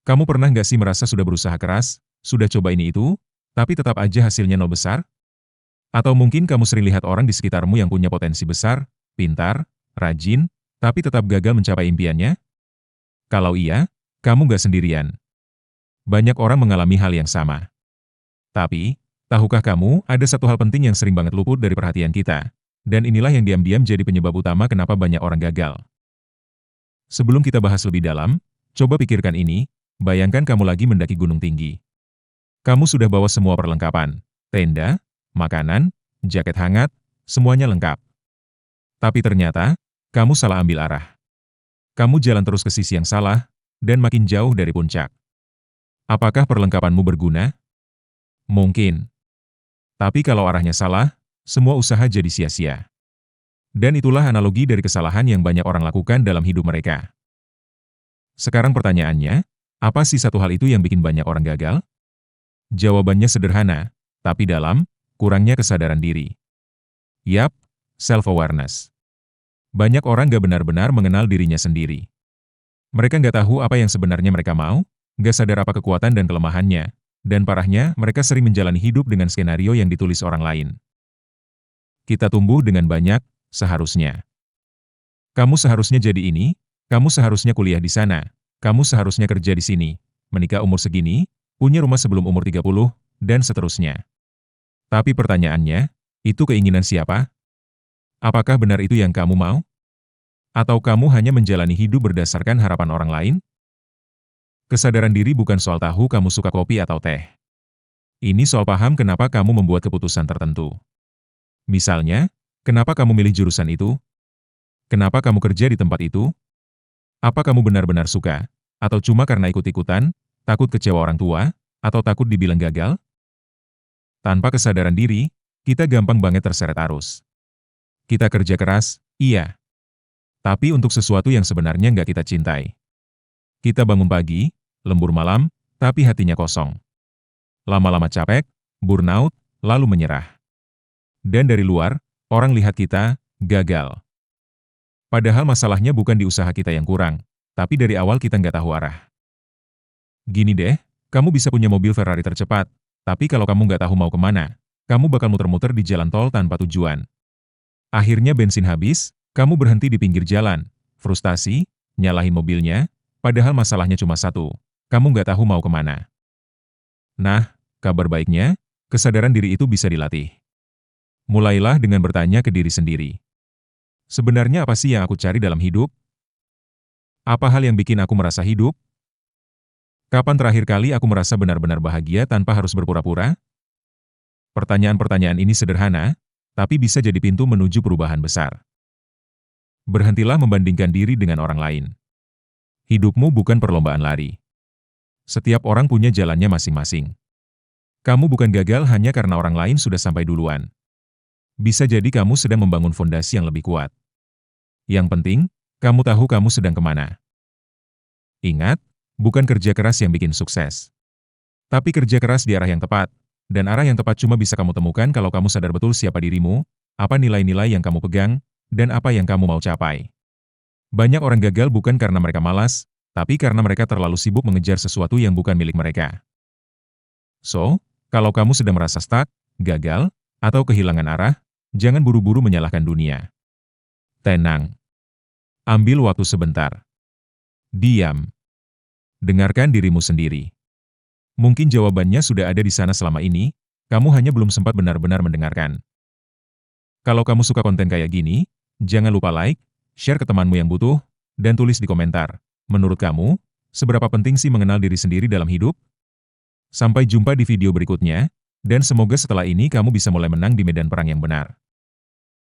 Kamu pernah nggak sih merasa sudah berusaha keras, sudah coba ini itu, tapi tetap aja hasilnya nol besar? Atau mungkin kamu sering lihat orang di sekitarmu yang punya potensi besar, pintar, rajin, tapi tetap gagal mencapai impiannya? Kalau iya, kamu nggak sendirian. Banyak orang mengalami hal yang sama. Tapi, tahukah kamu ada satu hal penting yang sering banget luput dari perhatian kita? Dan inilah yang diam-diam jadi penyebab utama kenapa banyak orang gagal. Sebelum kita bahas lebih dalam, coba pikirkan ini, bayangkan kamu lagi mendaki gunung tinggi. Kamu sudah bawa semua perlengkapan, tenda, makanan, jaket hangat, semuanya lengkap. Tapi ternyata, kamu salah ambil arah. Kamu jalan terus ke sisi yang salah, dan makin jauh dari puncak. Apakah perlengkapanmu berguna? Mungkin. Tapi kalau arahnya salah, semua usaha jadi sia-sia. Dan itulah analogi dari kesalahan yang banyak orang lakukan dalam hidup mereka. Sekarang pertanyaannya, apa sih satu hal itu yang bikin banyak orang gagal? Jawabannya sederhana, tapi dalam, kurangnya kesadaran diri. Yap, self-awareness. Banyak orang gak benar-benar mengenal dirinya sendiri. Mereka gak tahu apa yang sebenarnya mereka mau, gak sadar apa kekuatan dan kelemahannya, dan parahnya mereka sering menjalani hidup dengan skenario yang ditulis orang lain. Kita tumbuh dengan banyak, seharusnya. Kamu seharusnya jadi ini, kamu seharusnya kuliah di sana, kamu seharusnya kerja di sini, menikah umur segini, punya rumah sebelum umur 30, dan seterusnya. Tapi pertanyaannya, itu keinginan siapa? Apakah benar itu yang kamu mau? Atau kamu hanya menjalani hidup berdasarkan harapan orang lain? Kesadaran diri bukan soal tahu kamu suka kopi atau teh. Ini soal paham kenapa kamu membuat keputusan tertentu. Misalnya, kenapa kamu milih jurusan itu? Kenapa kamu kerja di tempat itu? Apa kamu benar-benar suka? Atau cuma karena ikut-ikutan, takut kecewa orang tua, atau takut dibilang gagal? Tanpa kesadaran diri, kita gampang banget terseret arus. Kita kerja keras, iya. Tapi untuk sesuatu yang sebenarnya nggak kita cintai. Kita bangun pagi, lembur malam, tapi hatinya kosong. Lama-lama capek, burnout, lalu menyerah. Dan dari luar, orang lihat kita gagal. Padahal masalahnya bukan di usaha kita yang kurang, tapi dari awal kita nggak tahu arah. Gini deh, kamu bisa punya mobil Ferrari tercepat, tapi kalau kamu nggak tahu mau kemana, kamu bakal muter-muter di jalan tol tanpa tujuan. Akhirnya bensin habis, kamu berhenti di pinggir jalan, frustasi, nyalahin mobilnya, padahal masalahnya cuma satu, kamu nggak tahu mau kemana. Nah, kabar baiknya, kesadaran diri itu bisa dilatih. Mulailah dengan bertanya ke diri sendiri. Sebenarnya apa sih yang aku cari dalam hidup? Apa hal yang bikin aku merasa hidup? Kapan terakhir kali aku merasa benar-benar bahagia tanpa harus berpura-pura? Pertanyaan-pertanyaan ini sederhana, tapi bisa jadi pintu menuju perubahan besar. Berhentilah membandingkan diri dengan orang lain. Hidupmu bukan perlombaan lari. Setiap orang punya jalannya masing-masing. Kamu bukan gagal hanya karena orang lain sudah sampai duluan. Bisa jadi kamu sedang membangun fondasi yang lebih kuat. Yang penting, kamu tahu kamu sedang kemana. Ingat, bukan kerja keras yang bikin sukses. Tapi kerja keras di arah yang tepat, dan arah yang tepat cuma bisa kamu temukan kalau kamu sadar betul siapa dirimu, apa nilai-nilai yang kamu pegang, dan apa yang kamu mau capai. Banyak orang gagal bukan karena mereka malas, tapi karena mereka terlalu sibuk mengejar sesuatu yang bukan milik mereka. So, kalau kamu sedang merasa stuck, gagal, atau kehilangan arah, jangan buru-buru menyalahkan dunia. Tenang. Ambil waktu sebentar. Diam. Dengarkan dirimu sendiri. Mungkin jawabannya sudah ada di sana selama ini, kamu hanya belum sempat benar-benar mendengarkan. Kalau kamu suka konten kayak gini, jangan lupa like, share ke temanmu yang butuh, dan tulis di komentar. Menurut kamu, seberapa penting sih mengenal diri sendiri dalam hidup? Sampai jumpa di video berikutnya, dan semoga setelah ini kamu bisa mulai menang di medan perang yang benar.